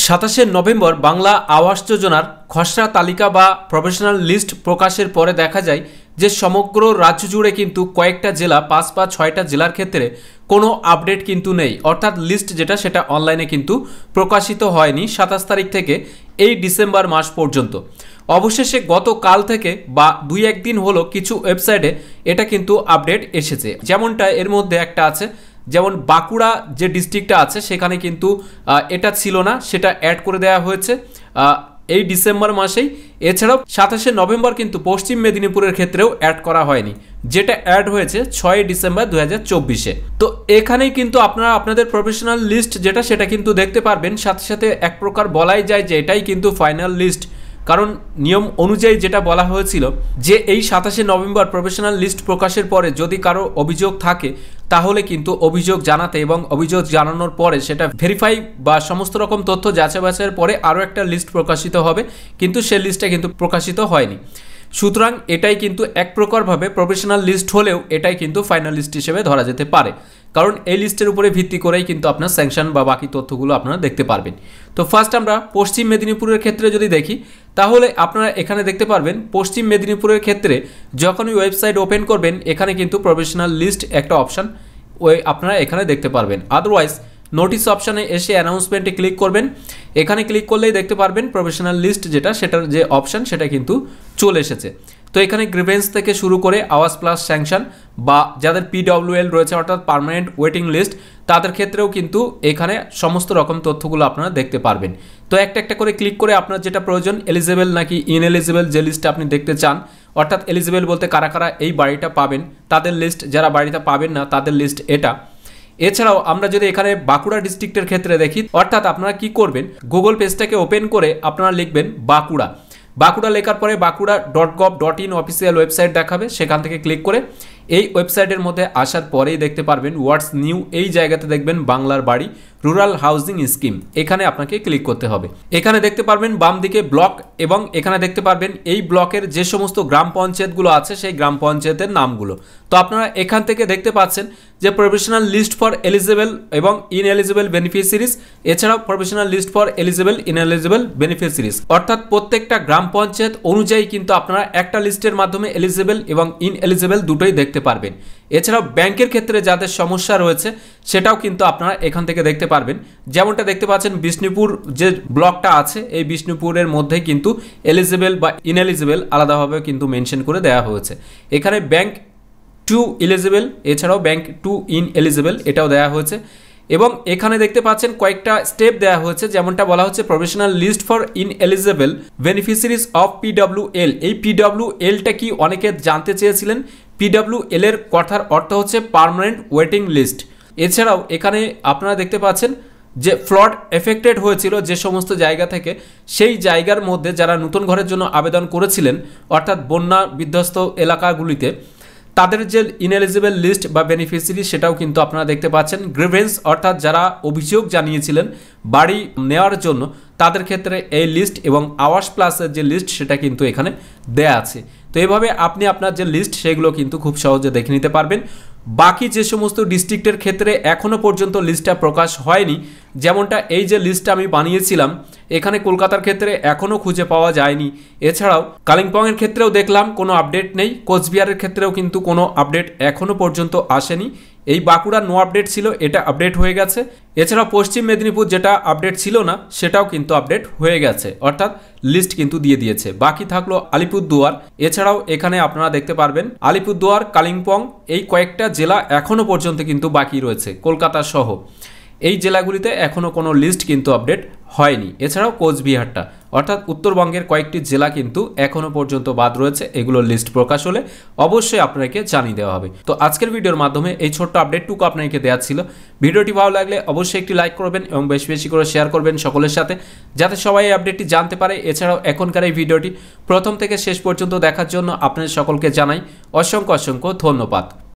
27 November Bangla আবাস যোজনার খসড়া তালিকা বা প্রফেশনাল লিস্ট প্রকাশের পরে দেখা যায় যে সমগ্র রাজ্য জুড়ে কিন্তু কয়েকটা জেলা 5 বা 6টা জেলার ক্ষেত্রে কোনো আপডেট কিন্তু নেই, অর্থাৎ লিস্ট যেটা সেটা অনলাইনে কিন্তু প্রকাশিত হয়নি 27 তারিখ থেকে এই ডিসেম্বর মাস পর্যন্ত। অবশেষে গতকাল থেকে বা 2-1 দিন হলো কিছু ওয়েবসাইটে এটা কিন্তু আপডেট এসেছে, যেমনটা এর মধ্যে একটা আছে, যেমন বাঁকুড়া যে ডিস্ট্রিক্টটা আছে সেখানে কিন্তু এটা ছিল না, সেটা অ্যাড করে দেওয়া হয়েছে এই ডিসেম্বর মাসেই। এছাড়াও 27 নভেম্বর কিন্তু পশ্চিম মেদিনীপুরের ক্ষেত্রেও অ্যাড করা হয়নি, যেটা অ্যাড হয়েছে 6 ডিসেম্বর 2024-এ। তো এখানেই কিন্তু আপনারা আপনাদের প্রফেশনাল লিস্ট যেটা সেটা কিন্তু দেখতে পারবেন। সাথে সাথে এক প্রকার বলাই যায় যে এটাই কিন্তু ফাইনাল লিস্ট, কারণ নিয়ম অনুযায়ী যেটা বলা হয়েছিল যে এই 27 নভেম্বর প্রফেশনাল লিস্ট প্রকাশের পরে যদি কারো অভিযোগ থাকে তাহলে কিন্তু অভিযোগ জানাতে এবং অভিযোগ জানানোর পরে সেটা ভেরিফাই বা সমস্ত রকম তথ্য যাচাই বাছাইয়ের পরে আরও একটা লিস্ট প্রকাশিত হবে, কিন্তু সেই লিস্টটা কিন্তু প্রকাশিত হয়নি। সুতরাং এটাই কিন্তু এক প্রকারভাবে প্রফেশনাল লিস্ট হলেও এটাই কিন্তু ফাইনাল লিস্ট হিসেবে ধরা যেতে পারে, কারণ এই লিস্টের উপরে ভিত্তি করেই কিন্তু আপনার স্যাংশন বা বাকি তথ্যগুলো আপনারা দেখতে পারবেন। তো ফার্স্ট আমরা পশ্চিম মেদিনীপুরের ক্ষেত্রে যদি দেখি তাহলে আপনারা এখানে দেখতে পারবেন পশ্চিম মেদিনীপুরের ক্ষেত্রে যখনই ওয়েবসাইট ওপেন করবেন এখানে কিন্তু প্রফেশনাল লিস্ট একটা অপশান আপনারা এখানে দেখতে পারবেন। আদারওয়াইজ নোটিস অপশানে এসে অ্যানাউন্সমেন্টে ক্লিক করবেন, এখানে ক্লিক করলেই দেখতে পারবেন প্রফেশনাল লিস্ট যেটা সেটার যে অপশান সেটা কিন্তু চলে এসেছে। তো এখানে গ্রিভেন্স থেকে শুরু করে আওয়াজ প্লাস স্যাংশন বা যাদের PWL রয়েছে অর্থাৎ পার্মানেন্ট ওয়েটিং লিস্ট তাদের ক্ষেত্রেও কিন্তু এখানে সমস্ত রকম তথ্যগুলো আপনারা দেখতে পারবেন। তো একটা একটা করে ক্লিক করে আপনার যেটা প্রয়োজন এলিজিবল নাকি ইনএলিজিবল যে লিস্টটা আপনি দেখতে চান, অর্থাৎ এলিজিবল বলতে কারা কারা এই বাড়িটা পাবেন তাদের লিস্ট, যারা বাড়িটা পাবেন না তাদের লিস্ট এটা। এছাড়াও আমরা যদি এখানে বাঁকুড়া ডিস্ট্রিক্টের ক্ষেত্রে দেখি, অর্থাৎ আপনারা কি করবেন গুগল পেজটাকে ওপেন করে আপনারা লিখবেন বাঁকুড়া, বাঁকুড়া লেখার পরে bankura.gov.in অফিসিয়াল ওয়েবসাইট দেখাবে, সেখান থেকে ক্লিক করে এই ওয়েবসাইটের মধ্যে আসার পরেই দেখতে পারবেন হোয়াটস নিউ, এই জায়গাতে দেখবেন বাংলার বাড়ি রুরাল হাউজিং স্কিম, এখানে আপনাকে ক্লিক করতে হবে। এখানে দেখতে পারবেন বাম দিকে ব্লক এবং এখানে দেখতে পারবেন এই ব্লকের যে সমস্ত গ্রাম পঞ্চায়েতগুলো আছে সেই গ্রাম পঞ্চায়েতের নামগুলো। তো আপনারা এখান থেকে দেখতে পাচ্ছেন যে প্রফেশনাল লিস্ট ফর এলিজিবল এবং ইনএলিজিবল বেনিফিশিয়ারিজ, এছাড়াও professional list for eligible ineligible beneficiaries, অর্থাৎ প্রত্যেকটা গ্রাম পঞ্চায়েত অনুযায়ী কিন্তু আপনারা একটা লিস্টের মাধ্যমে এলিজিবল এবং ইনএলিজিবল দুটোই দেখতে পারবেন। এছাড়াও ব্যাংকের ক্ষেত্রে যাদের সমস্যা রয়েছে সেটাও কিন্তু আপনারা এখান থেকে দেখতে পারবেন। যেমনটা দেখতে পাচ্ছেন বিষ্ণুপুর যে ব্লকটা আছে এই বিষ্ণুপুরের মধ্যে কিন্তু এলিজিবল বা ইনএলিজিবল আলাদাভাবে কিন্তু মেনশন করে দেওয়া হয়েছে। এখানে ব্যাংক টু এলিজিবল এছাড়াও ব্যাংক টু ইনএলিজিবল এটাও দেওয়া হয়েছে এবং এখানে দেখতে পাচ্ছেন কয়েকটা স্টেপ দেওয়া হয়েছে, যেমনটা বলা হচ্ছে professional list for ineligible beneficiaries of PWL। এই PWLটা কি অনেকে জানতে চেয়েছিলেন। PWL এর কথার অর্থ হচ্ছে পার্মানেন্ট ওয়েটিং লিস্ট। এছাড়াও এখানে আপনারা দেখতে পাচ্ছেন যে ফ্লড এফেক্টেড হয়েছিল যে সমস্ত জায়গা থেকে, সেই জায়গার মধ্যে যারা নতুন ঘরের জন্য আবেদন করেছিলেন অর্থাৎ বন্যা বিধ্বস্ত এলাকাগুলিতে তাদের যে ইনএলিজিবল লিস্ট বা বেনিফিশিয়ারি সেটাও কিন্তু আপনারা দেখতে পাচ্ছেন। গ্রিভেন্স অর্থাৎ যারা অভিযোগ জানিয়েছিলেন বাড়ি নেওয়ার জন্য তাদের ক্ষেত্রে এই লিস্ট এবং আওয়াজ প্লাসের যে লিস্ট সেটা কিন্তু এখানে দেয়া আছে। তো এইভাবে আপনি আপনার যে লিস্ট সেগুলো কিন্তু খুব সহজে দেখে নিতে পারবেন। বাকি যে সমস্ত ডিস্ট্রিক্টের ক্ষেত্রে এখনও পর্যন্ত লিস্টটা প্রকাশ হয়নি, যেমনটা এই যে লিস্টটা আমি বানিয়েছিলাম এখানে কলকাতার ক্ষেত্রে এখনও খুঁজে পাওয়া যায়নি। এছাড়াও কালিম্পংয়ের ক্ষেত্রেও দেখলাম কোনো আপডেট নেই, কোচবিহারের ক্ষেত্রেও কিন্তু কোনো আপডেট এখনও পর্যন্ত আসেনি। এই বাঁকুড়া নো আপডেট ছিল, এটা আপডেট হয়ে গেছে। এছাড়াও পশ্চিম মেদিনীপুর যেটা আপডেট ছিল না সেটাও কিন্তু আপডেট হয়ে গেছে, অর্থাৎ লিস্ট কিন্তু দিয়ে দিয়েছে। বাকি থাকলো আলিপুরদুয়ার। এছাড়াও এখানে আপনারা দেখতে পারবেন আলিপুরদুয়ার, কালিম্পং এই কয়েকটা জেলা এখনও পর্যন্ত কিন্তু বাকি রয়েছে, কলকাতা সহ এই জেলাগুলিতে এখনও কোনো লিস্ট কিন্তু আপডেট হয়নি। এছাড়াও কোচবিহারটা অর্থাৎ উত্তরবঙ্গের কয়েকটি জেলা কিন্তু এখনও পর্যন্ত বাদ রয়েছে, এগুলোর লিস্ট প্রকাশ হলে অবশ্যই আপনাকে জানিয়ে দেওয়া হবে। তো আজকের ভিডিওর মাধ্যমে এই ছোট্ট আপডেটটুকু আপনাকে দেওয়া ছিল। ভিডিওটি ভালো লাগলে অবশ্যই একটি লাইক করবেন এবং বেশি বেশি করে শেয়ার করবেন সকলের সাথে, যাতে সবাই এই আপডেটটি জানতে পারে। এছাড়াও এখনকার এই ভিডিওটি প্রথম থেকে শেষ পর্যন্ত দেখার জন্য আপনাদের সকলকে জানাই অসংখ্য অসংখ্য ধন্যবাদ।